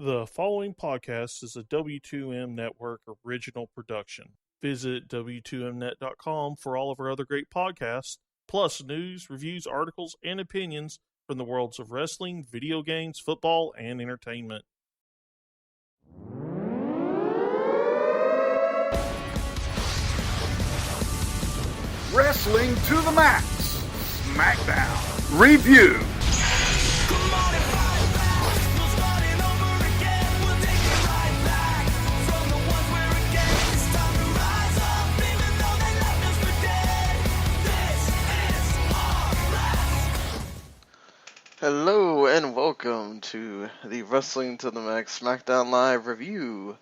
The following podcast is a W2M Network original production. Visit W2Mnet.com for all of our other great podcasts, plus news, reviews, articles, and opinions from the worlds of wrestling, video games, football, and entertainment. Wrestling to the Max Smackdown Review. Hello and welcome to the Wrestling to the Max Smackdown Live review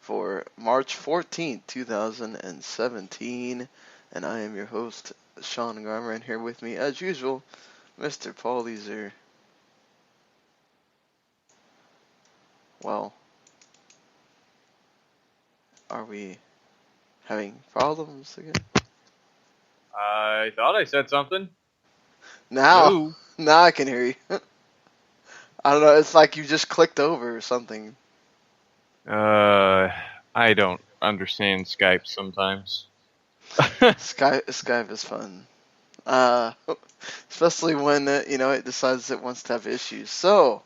for March 14th, 2017. And I am your host, Sean Garmer, and here with me, as usual, Mr. Paul Leazar. Well, are we having problems again? I thought I said something. Now I can hear you. I don't know, it's like you just clicked over or something. I don't understand Skype sometimes. Skype is fun. Especially when, it decides it wants to have issues. So,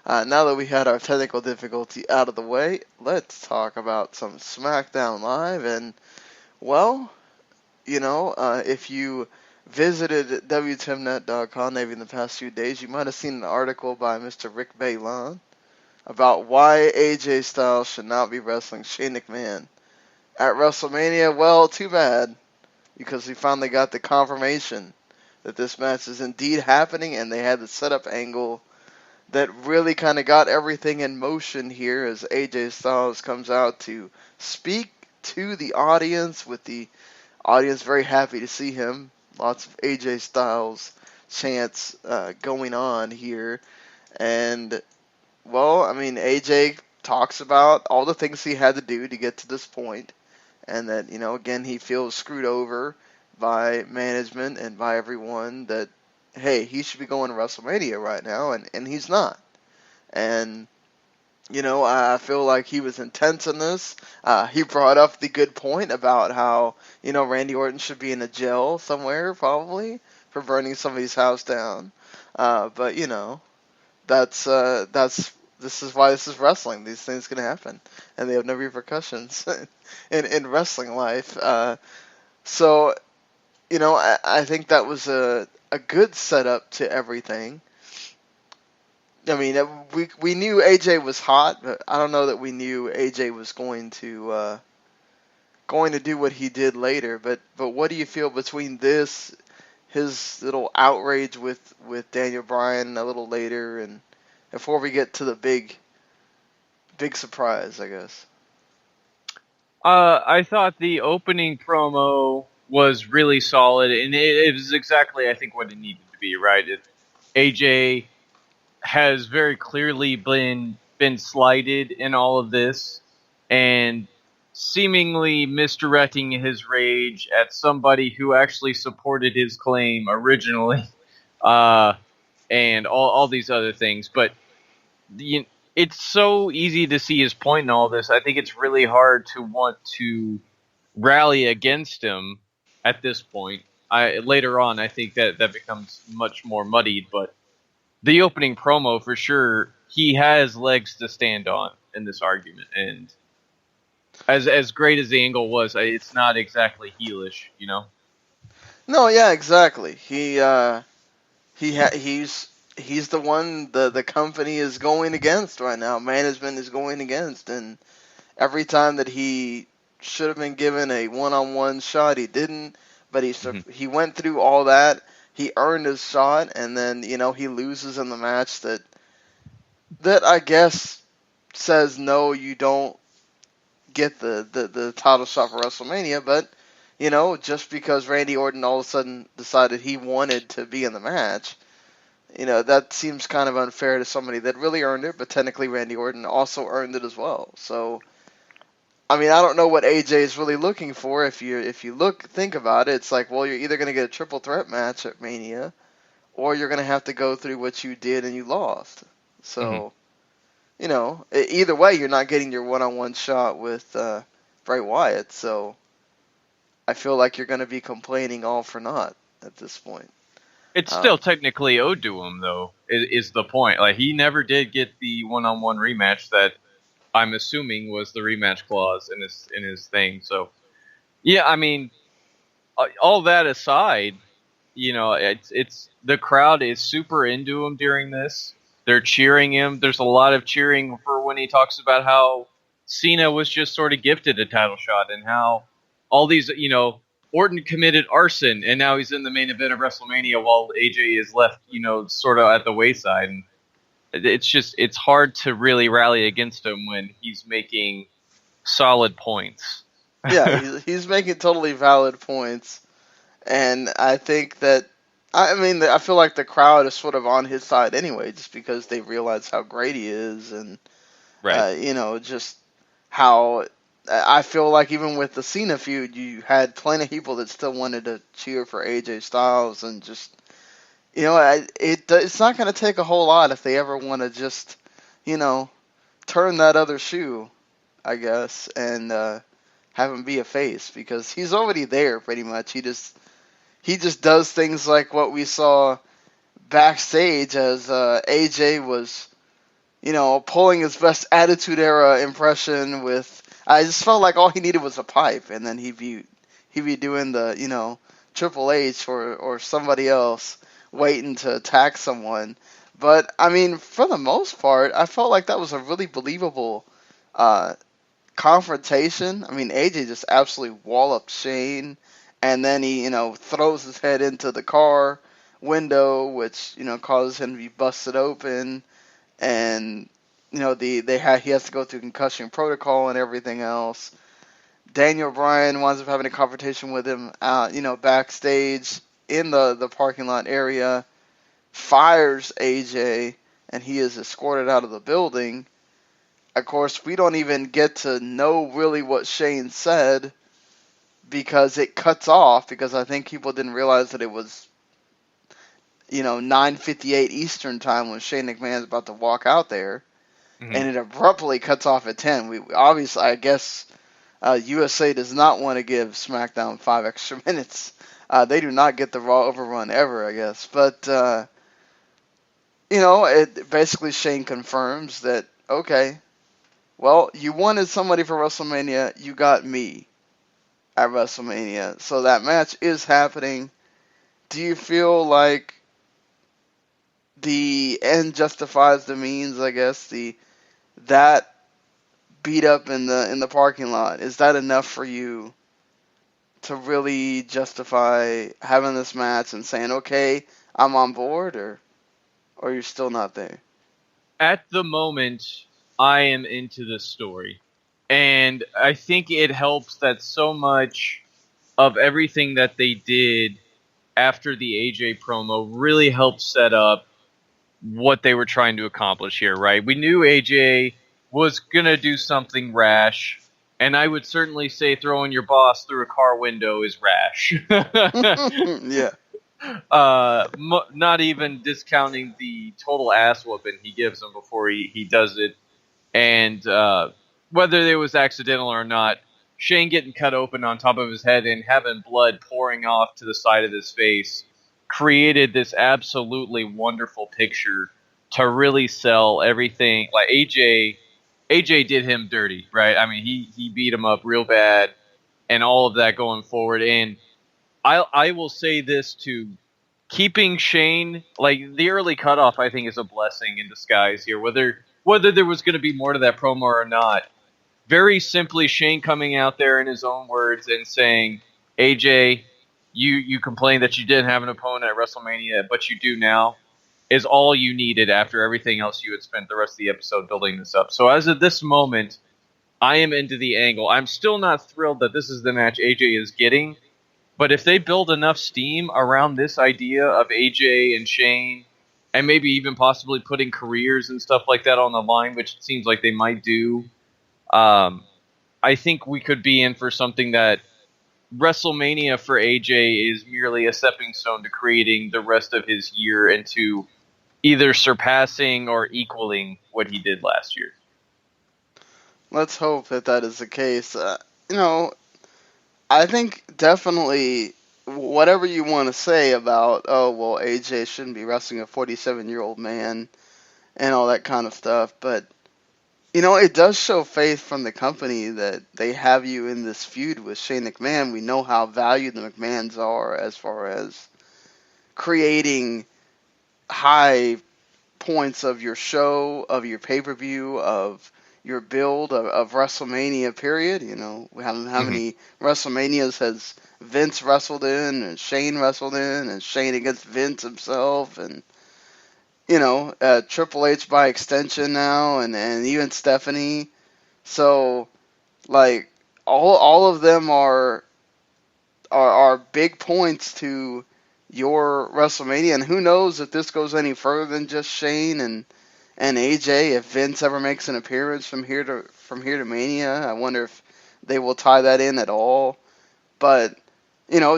now that we had our technical difficulty out of the way, let's talk about some SmackDown Live. And, well, if you visited WTMNet.com maybe in the past few days, you might have seen an article by Mr. Rick Bailon about why AJ Styles should not be wrestling Shane McMahon at WrestleMania. Well, too bad, because we finally got the confirmation that this match is indeed happening, and they had the setup angle that really kind of got everything in motion here as AJ Styles comes out to speak to the audience, with the audience very happy to see him. Lots of AJ Styles chants going on here. And, well, I mean, AJ talks about all the things he had to do to get to this point. And that, again, he feels screwed over by management and by everyone, that, hey, he should be going to WrestleMania right now, and he's not. And, I feel like he was intense in this. He brought up the good point about how, Randy Orton should be in a jail somewhere, probably, for burning somebody's house down. But, this is why this is wrestling. These things can happen, and they have no repercussions in wrestling life. So, I think that was a good setup to everything. I mean, we knew AJ was hot, but I don't know that we knew AJ was going to do what he did later. But what do you feel between this, his little outrage with Daniel Bryan a little later, and before we get to the big surprise, I guess? I thought the opening promo was really solid, and it was exactly, I think, what it needed to be, right? AJ has very clearly been slighted in all of this, and seemingly misdirecting his rage at somebody who actually supported his claim originally, and all these other things. But it's so easy to see his point in all this. I think it's really hard to want to rally against him at this point. Later on, I think that becomes much more muddied, but the opening promo, for sure, he has legs to stand on in this argument. And as great as the angle was, it's not exactly heelish, No, yeah, exactly. He's the one the company is going against right now. Management is going against, and every time that he should have been given a one-on-one shot, he didn't. But he went through all that. He earned his shot, and then, he loses in the match that I guess says, no, you don't get the title shot for WrestleMania. But, just because Randy Orton all of a sudden decided he wanted to be in the match, that seems kind of unfair to somebody that really earned it, but technically Randy Orton also earned it as well. So, I mean, I don't know what AJ is really looking for. If you think about it, it's like, well, you're either going to get a triple threat match at Mania, or you're going to have to go through what you did and you lost. So, either way, you're not getting your one-on-one shot with Bray Wyatt. So I feel like you're going to be complaining all for naught at this point. It's still technically owed to him, though, is the point. Like, he never did get the one-on-one rematch that I'm assuming was the rematch clause in his thing. So, yeah, I mean, all that aside, it's the crowd is super into him during this. They're cheering him. There's a lot of cheering for when he talks about how Cena was just sort of gifted a title shot and how all these, Orton committed arson and now he's in the main event of WrestleMania while AJ is left, sort of at the wayside. And it's hard to really rally against him when he's making solid points. Yeah, he's making totally valid points. And I think that, I feel like the crowd is sort of on his side anyway, just because they realize how great he is, and Right. just how I feel like even with the Cena feud, you had plenty of people that still wanted to cheer for AJ Styles, and just it's not going to take a whole lot if they ever want to just turn that other shoe, I guess, and have him be a face, because he's already there pretty much. He just does things like what we saw backstage as AJ was, pulling his best Attitude Era impression with. I just felt like all he needed was a pipe, and then he'd be doing the Triple H or somebody else waiting to attack someone. But I mean, for the most part, I felt like that was a really believable confrontation. I mean, AJ just absolutely walloped Shane, and then he, throws his head into the car window, which, causes him to be busted open, and, he has to go through concussion protocol and everything else. Daniel Bryan winds up having a confrontation with him, backstage in the parking lot area, fires AJ, and he is escorted out of the building. Of course, we don't even get to know really what Shane said, because it cuts off, because I think people didn't realize that it was, 9:58 Eastern time when Shane McMahon is about to walk out there, and it abruptly cuts off at 10. We obviously, I guess, USA does not want to give SmackDown 5 extra minutes. They do not get the Raw overrun ever, I guess. But, it basically Shane confirms that, okay, well, you wanted somebody for WrestleMania, you got me at WrestleMania. So that match is happening. Do you feel like the end justifies the means, I guess, that beat up in the parking lot, is that enough for you to really justify having this match and saying, okay, I'm on board, or you're still not there? At the moment, I am into this story. And I think it helps that so much of everything that they did after the AJ promo really helped set up what they were trying to accomplish here, right? We knew AJ was going to do something rash, and I would certainly say throwing your boss through a car window is rash. Yeah. Not even discounting the total ass whooping he gives him before he does it. And whether it was accidental or not, Shane getting cut open on top of his head and having blood pouring off to the side of his face created this absolutely wonderful picture to really sell everything. Like AJ did him dirty, right? I mean, he beat him up real bad and all of that going forward. And I will say this too. Keeping Shane, like the early cutoff, I think is a blessing in disguise here. Whether there was going to be more to that promo or not, very simply, Shane coming out there in his own words and saying, AJ, you complained that you didn't have an opponent at WrestleMania, but you do now, is all you needed after everything else you had spent the rest of the episode building this up. So as of this moment, I am into the angle. I'm still not thrilled that this is the match AJ is getting, but if they build enough steam around this idea of AJ and Shane, and maybe even possibly putting careers and stuff like that on the line, which it seems like they might do, I think we could be in for something that WrestleMania for AJ is merely a stepping stone to creating the rest of his year into, either surpassing or equaling what he did last year. Let's hope that is the case. I think definitely whatever you want to say about, oh, well, AJ shouldn't be wrestling a 47-year-old man and all that kind of stuff, but, it does show faith from the company that they have you in this feud with Shane McMahon. We know how valued the McMahons are as far as creating high points of your show, of your pay-per-view, of your build of WrestleMania, period. How many WrestleManias has Vince wrestled in, and Shane wrestled in, and Shane against Vince himself, and, Triple H by extension now, and even Stephanie. So, like, all of them are big points to your WrestleMania, and who knows if this goes any further than just Shane and AJ. If Vince ever makes an appearance from here to Mania, I wonder if they will tie that in at all. But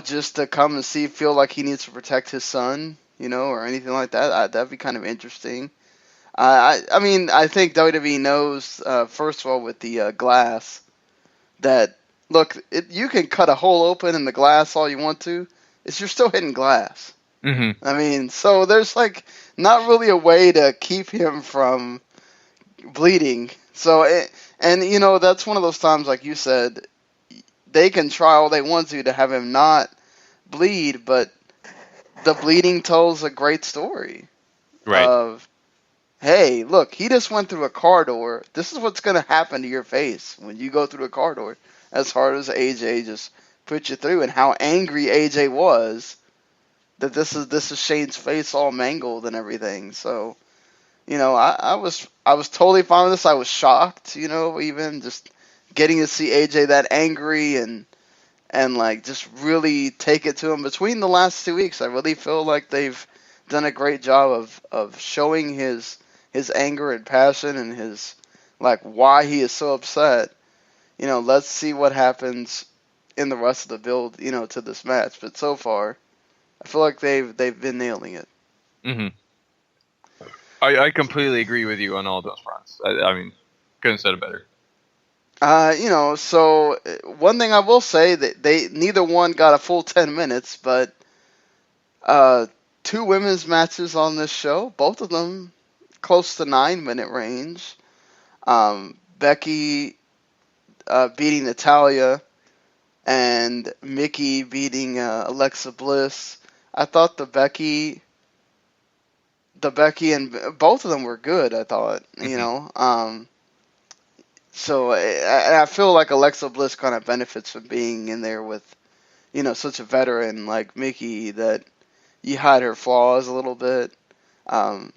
just to come and feel like he needs to protect his son, or anything like that, that'd be kind of interesting. I think WWE knows, first of all, with the glass, that look, you can cut a hole open in the glass all you want to. You're still hitting glass. Mm-hmm. So there's not really a way to keep him from bleeding. So, that's one of those times, like you said, they can try all they want to have him not bleed, but the bleeding tells a great story. Right. Of, hey, look, he just went through a car door. This is what's going to happen to your face when you go through a car door. As hard as AJ just put you through, and how angry AJ was that this is Shane's face all mangled and everything. So, I was totally fine with this. I was shocked, even just getting to see AJ that angry and just really take it to him between the last 2 weeks. I really feel like they've done a great job of showing his anger and passion and his why he is so upset. Let's see what happens in the rest of the build, to this match. But so far, I feel like they've been nailing it. Mm-hmm. I completely agree with you on all those fronts. Couldn't have said it better. So one thing I will say, that neither one got a full 10 minutes, but 2 women's matches on this show, both of them close to 9-minute range. Becky beating Natalya, and Mickey beating Alexa Bliss. I thought the Becky and both of them were good. I thought, So I feel like Alexa Bliss kind of benefits from being in there with, such a veteran like Mickey, that you hide her flaws a little bit. And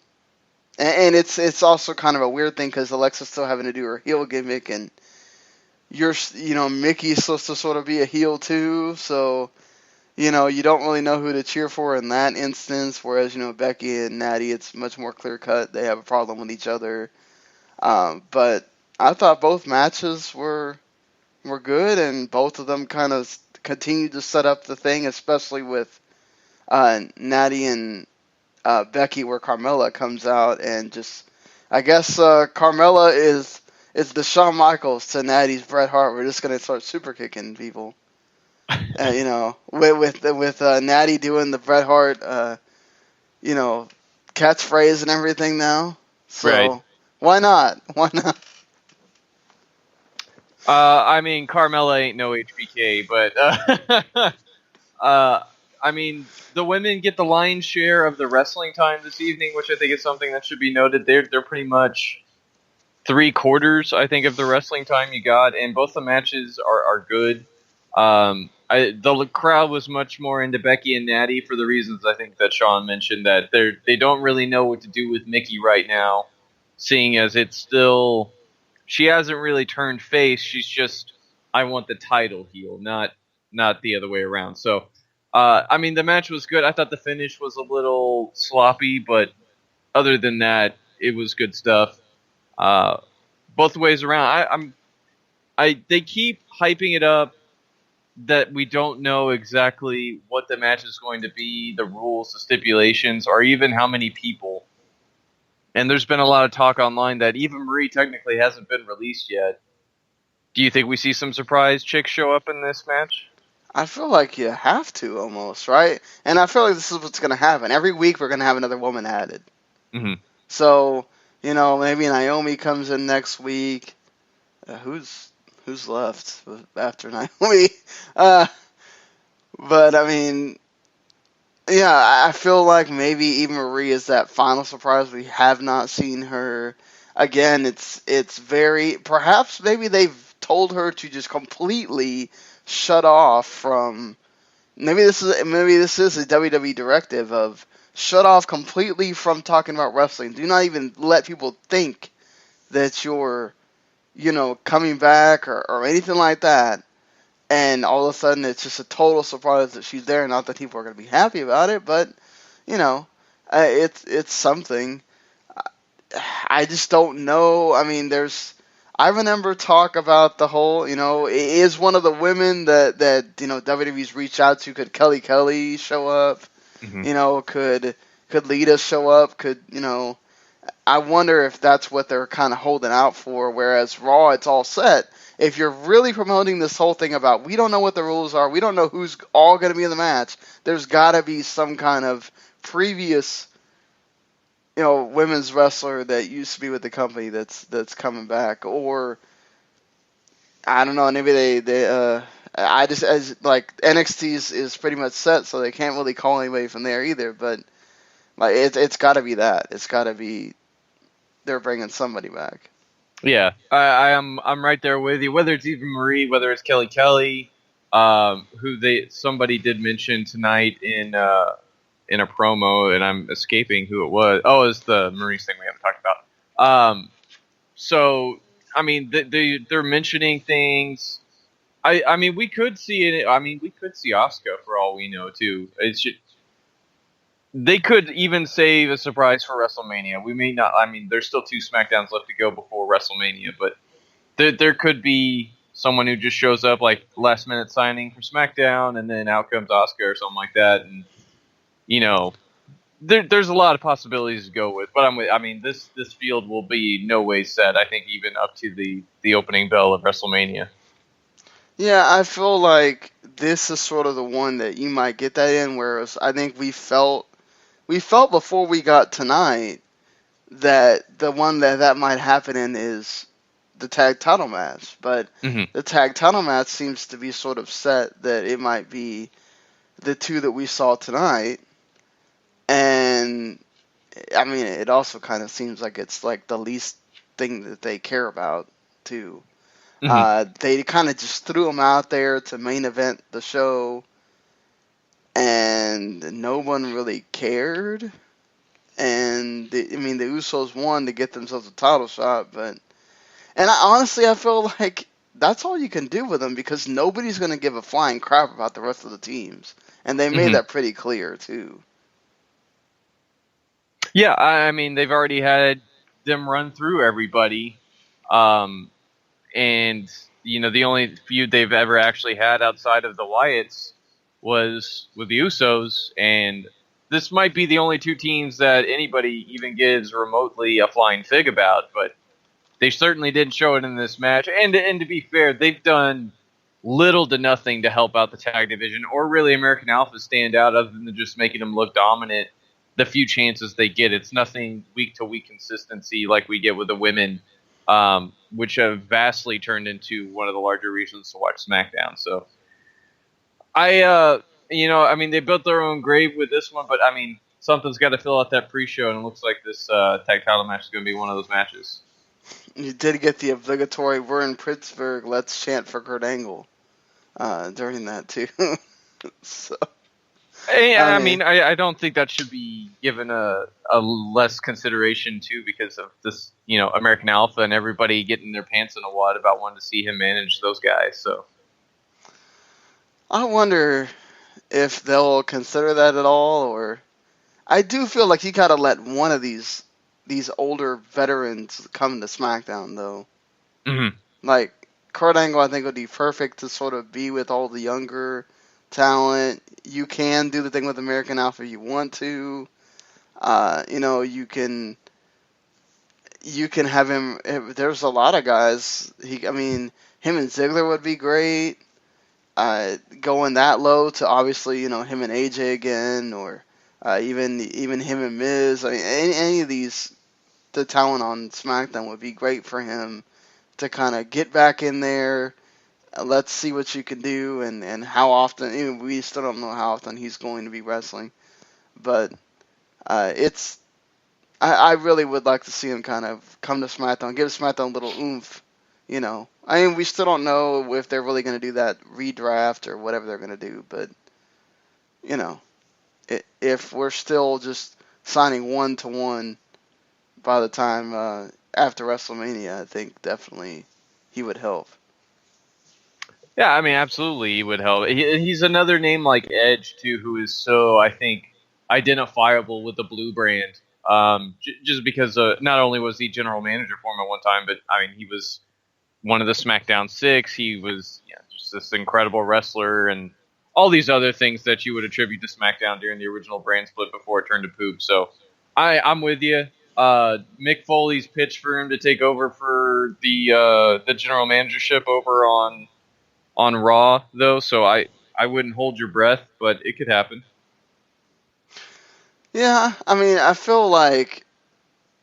it's also kind of a weird thing because Alexa's still having to do her heel gimmick, and Mickey's supposed to sort of be a heel too, so, you don't really know who to cheer for in that instance, whereas, Becky and Natty, it's much more clear-cut. They have a problem with each other. But I thought both matches were good, and both of them kind of continued to set up the thing, especially with Natty and Becky, where Carmella comes out and just, I guess Carmella is the Shawn Michaels to Natty's Bret Hart. We're just gonna start super kicking people, with Natty doing the Bret Hart, catchphrase and everything now. So right. Why not? Why not? Carmella ain't no HBK, but the women get the lion's share of the wrestling time this evening, which I think is something that should be noted. They're pretty much 3/4, I think, of the wrestling time you got, and both the matches are good. The crowd was much more into Becky and Natty for the reasons I think that Sean mentioned, that they don't really know what to do with Mickey right now, seeing as it's still, she hasn't really turned face. She's just, I want the title heel, not the other way around. So, the match was good. I thought the finish was a little sloppy, but other than that, it was good stuff. Both ways around. They keep hyping it up that we don't know exactly what the match is going to be, the rules, the stipulations, or even how many people And there's been a lot of talk online that Eva Marie technically hasn't been released yet. Do you think we see some surprise chicks show up in this match? I feel like you have to almost, right? And I feel like this is what's going to happen. Every week we're going to have another woman added. Mm-hmm. So, maybe Naomi comes in next week. Who's left after Naomi? But I mean, yeah, I feel like maybe Eva Marie is that final surprise. We have not seen her again. It's very, perhaps maybe they've told her to just completely shut off from. Maybe this is a WWE directive of shut off completely from talking about wrestling. Do not even let people think that you're, coming back or anything like that. And all of a sudden, it's just a total surprise that she's there. Not that people are going to be happy about it, but it's something. I just don't know. I mean, I remember talk about the whole. Is one of the women that WWE's reached out to. Could Kelly show up? Mm-hmm. Could Lita show up? I wonder if that's what they're kind of holding out for. Whereas Raw, it's all set. If you're really promoting this whole thing about we don't know what the rules are, we don't know who's all going to be in the match, there's got to be some kind of previous, women's wrestler that used to be with the company that's coming back, or I don't know, maybe I just as like NXT is pretty much set, so they can't really call anybody from there either. But like it's got to be that. It's got to be they're bringing somebody back. Yeah, I'm right there with you. Whether it's Eva Marie, whether it's Kelly, who somebody did mention tonight in a promo, and I'm escaping who it was. Oh, it's the Maurice thing we haven't talked about. So I mean, they're mentioning things. I mean, we could see it. I mean, we could see Asuka for all we know too. They could even save a surprise for WrestleMania. We may not. I mean, there's still 2 SmackDowns left to go before WrestleMania, but there could be someone who just shows up like last minute signing for SmackDown, and then out comes Asuka or something like that, and there's a lot of possibilities to go with. But I mean, this field will be no way set. I think even up to the opening bell of WrestleMania. Yeah, I feel like this is sort of the one that you might get that in, whereas I think we felt before we got tonight that the one that might happen in is the tag title match. But the tag title match seems to be sort of set that it might be the 2 that we saw tonight. And I mean, it also kind of seems like it's like the least thing that they care about too. They kind of just threw them out there to main event the show, and no one really cared. And the Usos won to get themselves a title shot, and I feel like that's all you can do with them because nobody's going to give a flying crap about the rest of the teams, and they made that pretty clear too. Yeah, I mean, they've already had them run through everybody. And, the only feud they've ever actually had outside of the Wyatts was with the Usos, and this might be the only 2 teams that anybody even gives remotely a flying fig about, but they certainly didn't show it in this match. And to be fair, they've done little to nothing to help out the tag division, or really American Alpha stand out other than just making them look dominant the few chances they get. It's nothing week-to-week consistency like we get with the women, which have vastly turned into one of the larger reasons to watch SmackDown. So, I mean, they built their own grave with this one, but I mean, something's got to fill out that pre-show, and it looks like this tag title match is going to be one of those matches. You did get the obligatory "We're in Pittsburgh, let's chant for Kurt Angle" during that too. So. I mean, I don't think that should be given a less consideration too, because of this, American Alpha and everybody getting their pants in a wad about wanting to see him manage those guys. So I wonder if they'll consider that at all, or I do feel like you gotta let one of these older veterans come to SmackDown though. Like Kurt Angle, I think would be perfect to sort of be with all the younger talent. You can do the thing with American Alpha if you want to. You can you can have him. There's a lot of guys. Him and Ziggler would be great. Going that low to obviously, him and AJ again, or even him and Miz. I mean, any of these, the talent on SmackDown would be great for him to kind of get back in there. Let's see what you can do, and how often. We still don't know how often he's going to be wrestling, but I really would like to see him kind of come to SmackDown, give SmackDown a little oomph. We still don't know if they're really going to do that redraft or whatever they're going to do, but if we're still just signing 1-to-1 by the time after WrestleMania, I think definitely he would help. Yeah, I mean, absolutely, he would help. He's another name like Edge too, who is so, I think, identifiable with the blue brand. Just because not only was he general manager for him at one time, but I mean, he was one of the SmackDown 6. He was just this incredible wrestler, and all these other things that you would attribute to SmackDown during the original brand split before it turned to poop. So I'm with you. Mick Foley's pitch for him to take over for the general managership over on Raw, though, so I wouldn't hold your breath, but it could happen. Yeah, I feel like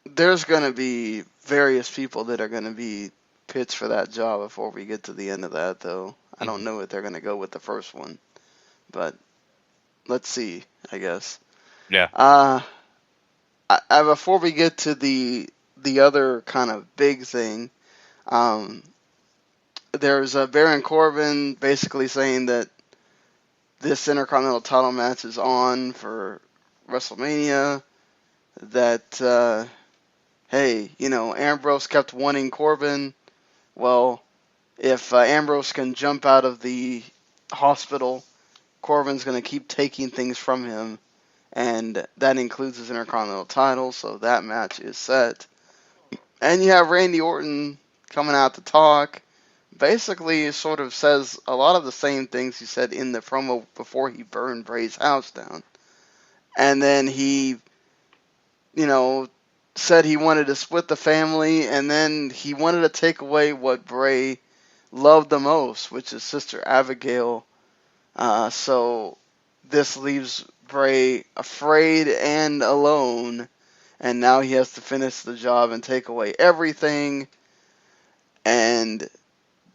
there's going to be various people that are going to be pitched for that job before we get to the end of that, though. I don't know if they're going to go with the first one, but let's see, I guess. Yeah. Before we get to the other kind of big thing, there's Baron Corbin basically saying that this Intercontinental title match is on for WrestleMania. That, hey, Ambrose kept wanting Corbin. Well, if Ambrose can jump out of the hospital, Corbin's going to keep taking things from him. And that includes his Intercontinental title, so that match is set. And you have Randy Orton coming out to talk. Basically, sort of says a lot of the same things he said in the promo before he burned Bray's house down. And then he, said he wanted to split the family, and then he wanted to take away what Bray loved the most, which is Sister Abigail. So this leaves Bray afraid and alone, and now he has to finish the job and take away everything. And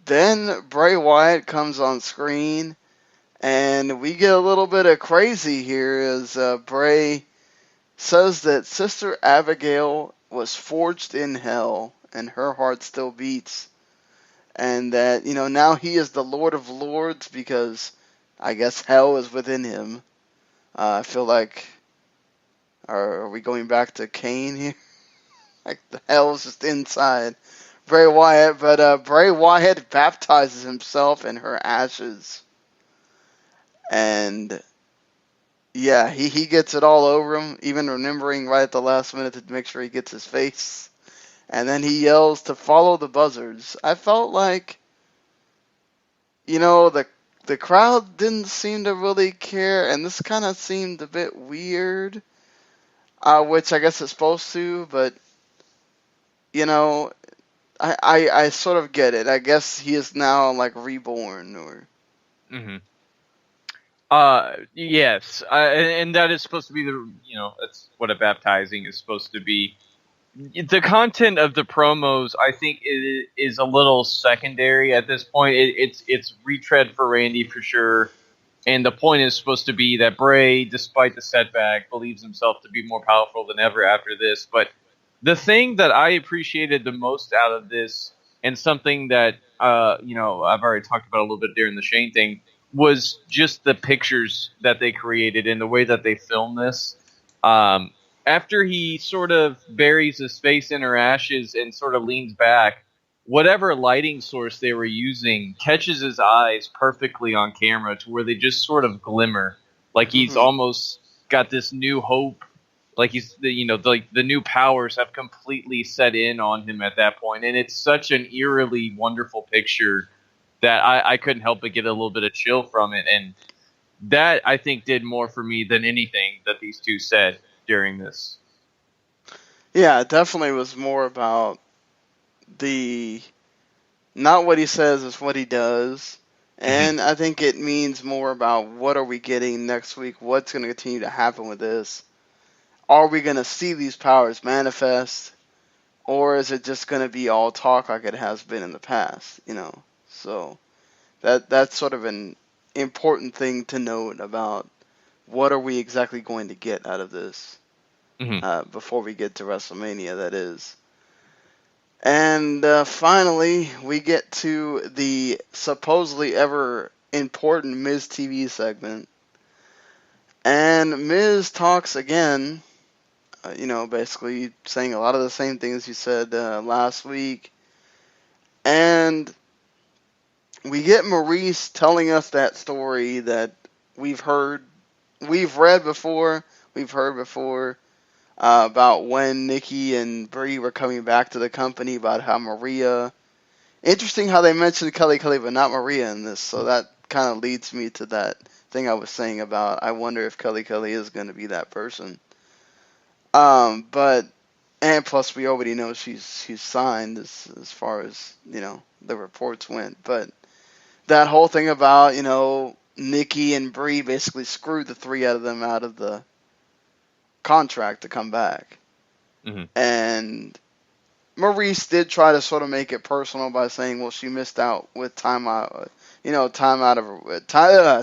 then Bray Wyatt comes on screen, and we get a little bit of crazy here as Bray says that Sister Abigail was forged in hell, and her heart still beats. And that, now he is the Lord of Lords because I guess hell is within him. I feel like, are we going back to Kane here? Like the hell is just inside Bray Wyatt, but Bray Wyatt baptizes himself in her ashes. And yeah, he gets it all over him, even remembering right at the last minute to make sure he gets his face. And then he yells to follow the buzzards. I felt like, the crowd didn't seem to really care, and this kind of seemed a bit weird, which I guess it's supposed to, but, I sort of get it. I guess he is now, like, reborn, or... Mm-hmm. Yes, and that is supposed to be that's what a baptizing is supposed to be. The content of the promos, I think, is a little secondary at this point. It's retread for Randy for sure, and the point is supposed to be that Bray, despite the setback, believes himself to be more powerful than ever after this. But the thing that I appreciated the most out of this, and something that I've already talked about a little bit during the Shane thing, was just the pictures that they created and the way that they filmed this. After he sort of buries his face in her ashes and sort of leans back, whatever lighting source they were using catches his eyes perfectly on camera to where they just sort of glimmer. Like he's almost got this new hope. Like he's, the new powers have completely set in on him at that point. And it's such an eerily wonderful picture that I couldn't help but get a little bit of chill from it. And that, I think, did more for me than anything that these two said during this. Yeah, it definitely was more about the not what he says, it's what he does. Hmm. And I think it means more about what are we getting next week, what's going to continue to happen with this. Are we going to see these powers manifest, or is it just going to be all talk like it has been in the past, you know? So that's sort of an important thing to note about what are we exactly going to get out of this Hmm. before we get to WrestleMania, that is. And finally, we get to the supposedly ever important Miz TV segment. And Miz talks again, basically saying a lot of the same things he said last week. And we get Maurice telling us that story that we've heard, we've read before, we've heard before, about when Nikki and Brie were coming back to the company, about how Maria. Interesting how they mentioned Kelly Kelly, but not Maria in this. So that kind of leads me to that thing I was saying about I wonder if Kelly Kelly is going to be that person. But and plus we already know she's signed as far as the reports went. But that whole thing about Nikki and Brie basically screwed the three out of them out of the contract to come back, Hmm. and Maurice did try to sort of make it personal by saying, well, she missed out with time out, time out of her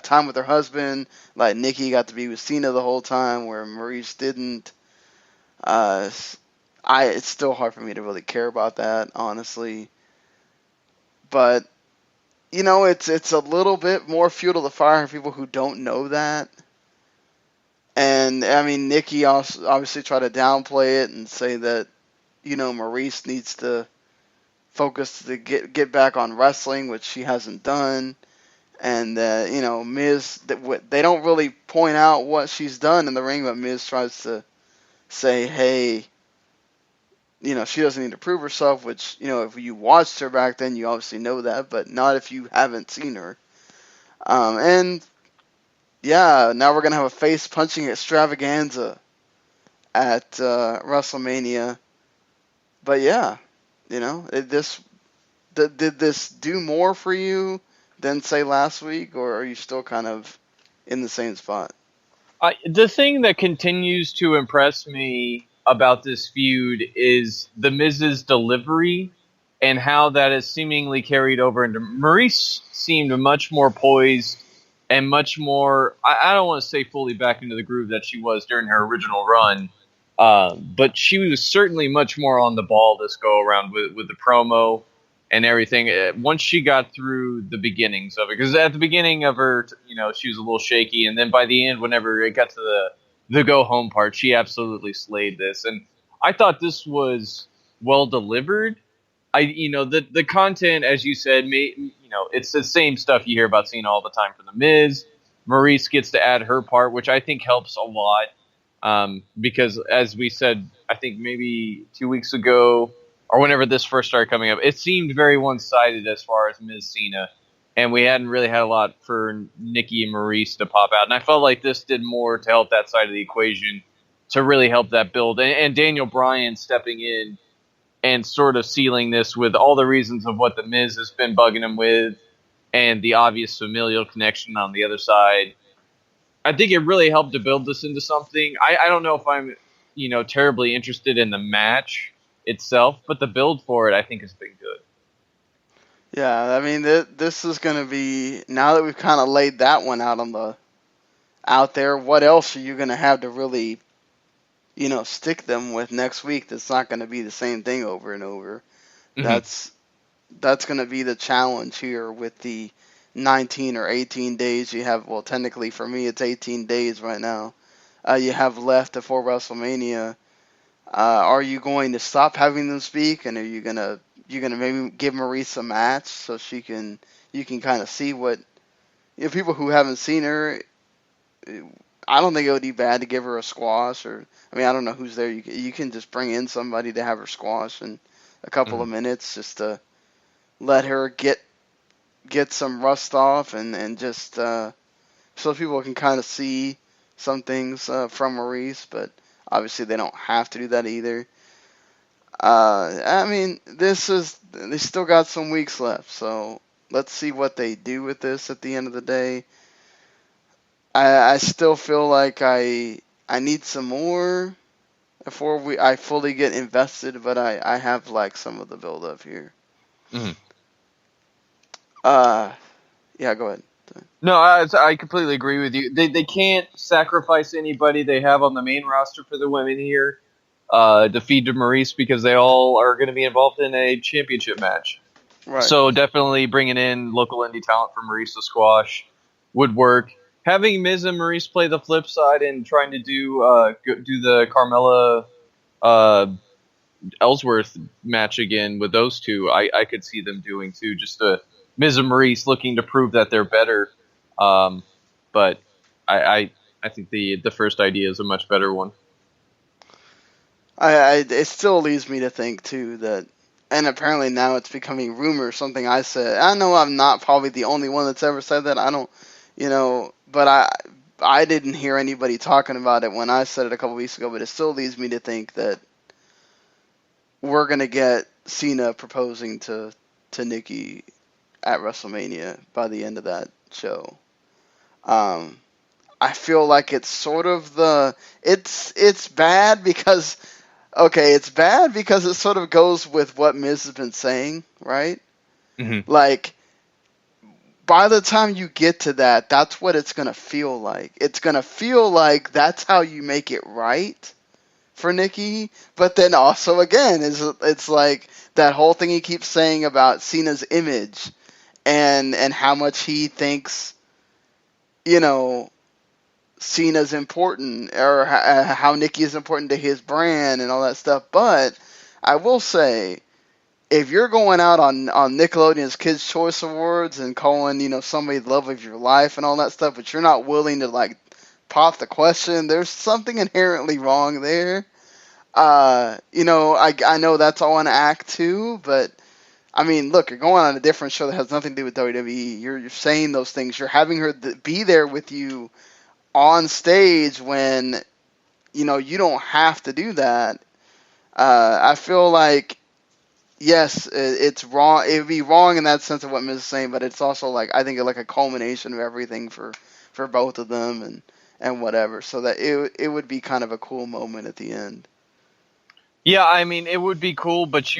time with her husband. Like Nikki got to be with Cena the whole time, where Maurice didn't. Uh, it's still hard for me to really care about that, honestly. But it's a little bit more fuel to the fire for people who don't know that. And I mean, Nikki also obviously tried to downplay it and say that Maurice needs to focus to get back on wrestling, which she hasn't done. And Miz, they don't really point out what she's done in the ring, but Miz tries to say, hey, she doesn't need to prove herself, which, if you watched her back then, you obviously know that, but not if you haven't seen her. And yeah, now we're going to have a face punching extravaganza at WrestleMania. But yeah, did this do more for you than say last week, or are you still kind of in the same spot? The thing that continues to impress me about this feud is the Miz's delivery and how that is seemingly carried over into Maurice seemed much more poised and much more, I don't want to say fully back into the groove that she was during her original run, but she was certainly much more on the ball this go around with the promo and everything. Once she got through the beginnings of it, because at the beginning of her, she was a little shaky, and then by the end, whenever it got to the go home part, she absolutely slayed this. And I thought this was well delivered. The content, as you said, it's the same stuff you hear about seeing all the time from the Miz. Maurice gets to add her part, which I think helps a lot. Because as we said, I think maybe 2 weeks ago, or whenever this first started coming up, it seemed very one-sided as far as Miz Cena, and we hadn't really had a lot for Nikki and Maurice to pop out. And I felt like this did more to help that side of the equation, to really help that build. And Daniel Bryan stepping in and sort of sealing this with all the reasons of what the Miz has been bugging him with, and the obvious familial connection on the other side. I think it really helped to build this into something. I don't know if I'm, terribly interested in the match itself, but the build for it, I think, has been good. Yeah, I mean, this is going to be, now that we've kind of laid that one out there, what else are you going to have to really, stick them with next week that's not going to be the same thing over and over? Mm-hmm. That's going to be the challenge here with the 19 or 18 days you have. Well, technically for me, it's 18 days right now. You have left before WrestleMania. Are you going to stop having them speak, and are you gonna maybe give Maurice a match so you can kind of see what people who haven't seen her. I don't think it would be bad to give her a squash, or I mean I don't know who's there. You can just bring in somebody to have her squash in a couple Mm-hmm. of minutes just to let her get some rust off and just so people can kind of see some things from Maurice, but obviously they don't have to do that either. I mean, they still got some weeks left, so let's see what they do with this at the end of the day. I still feel like I need some more before I fully get invested, but I have liked some of the build up here. Mm-hmm. Yeah, go ahead. No, I completely agree with you. They can't sacrifice anybody they have on the main roster for the women here to feed to Maurice because they all are going to be involved in a championship match. Right. So definitely bringing in local indie talent for Maurice to squash would work. Having Miz and Maurice play the flip side and trying to do the Carmella Ellsworth match again with those two, I could see them doing too. Just Miz and Maurice looking to prove that they're better. But I think the first idea is a much better one. It still leads me to think too that, and apparently now it's becoming rumor. Something I said. I know I'm not probably the only one that's ever said that. I don't, but I didn't hear anybody talking about it when I said it a couple weeks ago. But it still leads me to think that we're gonna get Cena proposing to Nikki at WrestleMania by the end of that show. I feel like it's sort of it's bad because it's bad because it sort of goes with what Miz has been saying, right? Mm-hmm. Like, by the time you get to that, that's what it's gonna feel like. It's gonna feel like that's how you make it right for Nikki, but then also again, it's like that whole thing he keeps saying about Cena's image and how much he thinks, Cena's important, or how Nikki is important to his brand and all that stuff. But I will say, if you're going out on Nickelodeon's Kids' Choice Awards and calling, somebody the love of your life and all that stuff, but you're not willing to, like, pop the question, there's something inherently wrong there. I know that's all an act too, but I mean, look, you're going on a different show that has nothing to do with WWE. You're saying those things. You're having her be there with you on stage when, you don't have to do that. I feel like, yes, it's wrong. It would be wrong in that sense of what Miz is saying, but it's also like, I think like a culmination of everything for both of them and whatever. So that it would be kind of a cool moment at the end. Yeah, I mean, it would be cool, but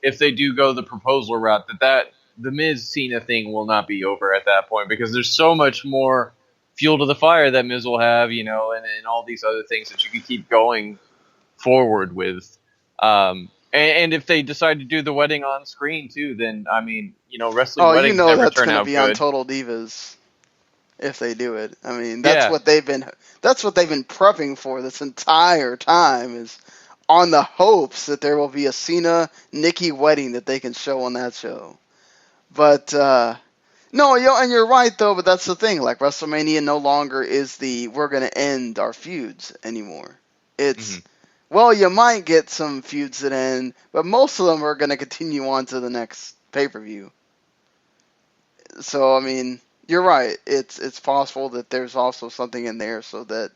if they do go the proposal route, that the Miz Cena thing will not be over at that point because there's so much more fuel to the fire that Miz will have, and all these other things that you can keep going forward with. And if they decide to do the wedding on screen too, then I mean, wrestling weddings never that's turn gonna out be good. on Total Divas if they do it. I mean, that's what they've been prepping for this entire time, is on the hopes that there will be a Cena Nikki wedding that they can show on that show. But no, and you're right though. But that's the thing. Like, WrestleMania no longer is we're gonna end our feuds anymore. It's well, you might get some feuds that end, but most of them are gonna continue on to the next pay-per-view. So I mean, you're right. It's possible that there's also something in there so that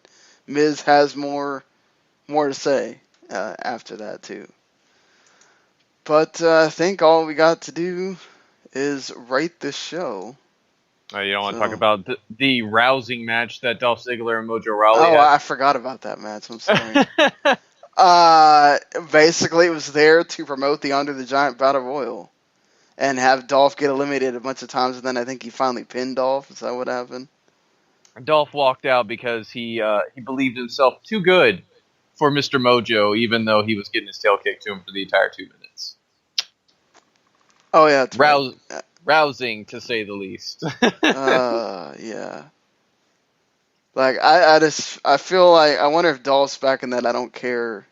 Miz has more to say after that too. But I think all we got to do is rate this show. You don't want to talk about the rousing match that Dolph Ziggler and Mojo Rawley had? I forgot about that match. I'm sorry. Basically, it was there to promote the Andre the Giant Battle Royal and have Dolph get eliminated a bunch of times, and then I think he finally pinned Dolph. Is that what happened? Dolph walked out because he believed himself too good for Mr. Mojo, even though he was getting his tail kicked to him for the entire 2 minutes. Oh yeah, that's right. Rousing to say the least. Yeah. Like I feel like I wonder if Dolph's back in that I don't care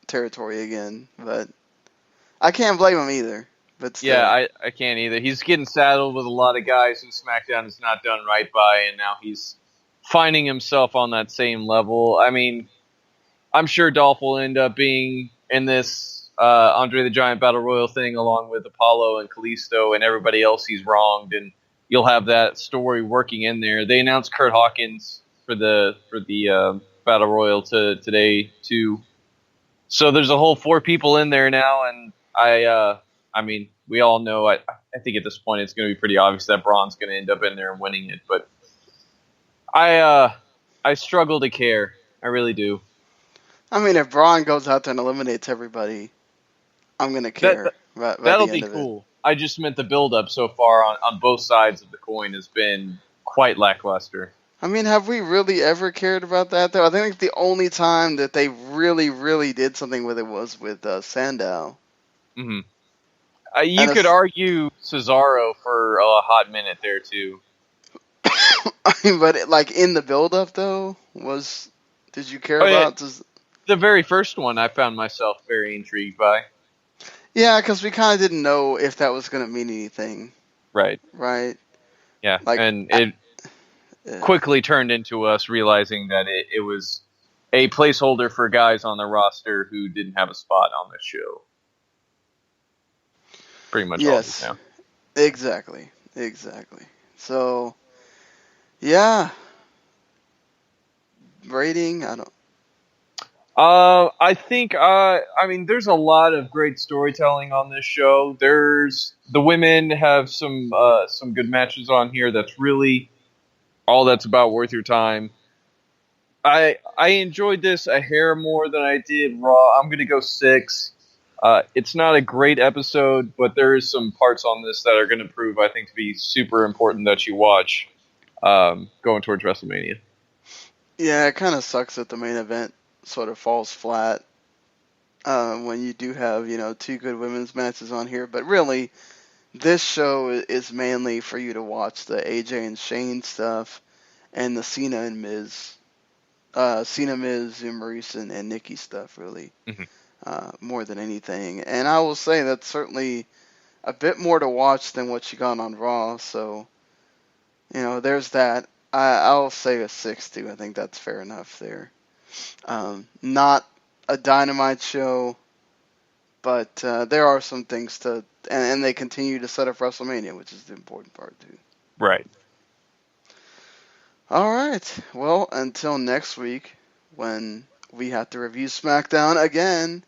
territory again, but I can't blame him either. But still. Yeah, I can't either. He's getting saddled with a lot of guys who SmackDown is not done right by, and now he's finding himself on that same level. I mean, I'm sure Dolph will end up being in this Andre the Giant Battle Royal thing along with Apollo and Kalisto and everybody else he's wronged, and you'll have that story working in there. They announced Kurt Hawkins for the Battle Royal today too. So there's a whole 4 people in there now, and I mean, we all know. I think at this point it's going to be pretty obvious that Braun's going to end up in there and winning it. But I struggle to care. I really do. I mean, if Braun goes out there and eliminates everybody, I'm going to care by That'll the be end of cool. I just meant the build-up so far on both sides of the coin has been quite lackluster. I mean, have we really ever cared about that, though? I think the only time that they really, really did something with it was with Sandow. Mm-hmm. You could argue Cesaro for a hot minute there, too. I mean, but in the build-up, though, did you care about? The very first one I found myself very intrigued by. Yeah, because we kind of didn't know if that was going to mean anything. Right. Right? Yeah, and it quickly turned into us realizing that it was a placeholder for guys on the roster who didn't have a spot on the show. Pretty much all of it now. Exactly. So, yeah. Rating, I don't... I think, I mean, there's a lot of great storytelling on this show. The women have some good matches on here. That's really all that's about worth your time. I enjoyed this a hair more than I did Raw. I'm gonna go 6. It's not a great episode, but there is some parts on this that are going to prove, I think, to be super important that you watch going towards WrestleMania. Yeah, it kind of sucks that the main event sort of falls flat when you do have, 2 good women's matches on here. But really, this show is mainly for you to watch the AJ and Shane stuff and the Cena and Miz, Maurice, and Nikki stuff, really. Mm-hmm. More than anything. And I will say that's certainly a bit more to watch than what you got on Raw. So, there's that. I'll say a 6 too. I think that's fair enough there. Not a Dynamite show, but there are some things and they continue to set up WrestleMania, which is the important part too. Right. All right. Well, until next week, when we have to review SmackDown again,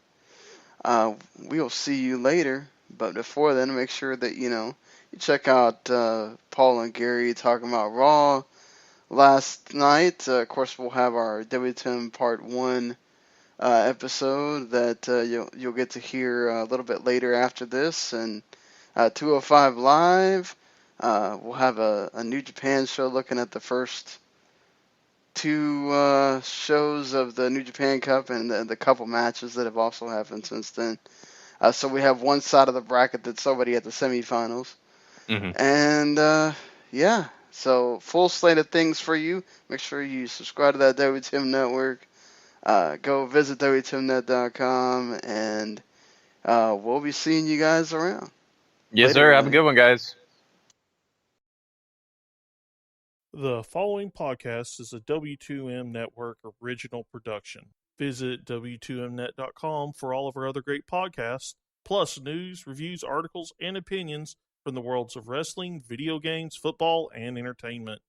we will see you later. But before then, make sure that you check out Paul and Gary talking about Raw last night. Of course, we'll have our WTM Part 1 episode that you'll get to hear a little bit later after this. And 205 Live, we'll have a New Japan show looking at the first 2 shows of the New Japan Cup and the couple matches that have also happened since then. So we have one side of the bracket that's already at the semifinals. Mm-hmm. And, so full slate of things for you. Make sure you subscribe to that WTM Network. Go visit WTMnet.com, and we'll be seeing you guys around. Yes, sir. Have a good one, guys. The following podcast is a W2M Network original production. Visit W2Mnet.com for all of our other great podcasts, plus news, reviews, articles, and opinions from the worlds of wrestling, video games, football, and entertainment.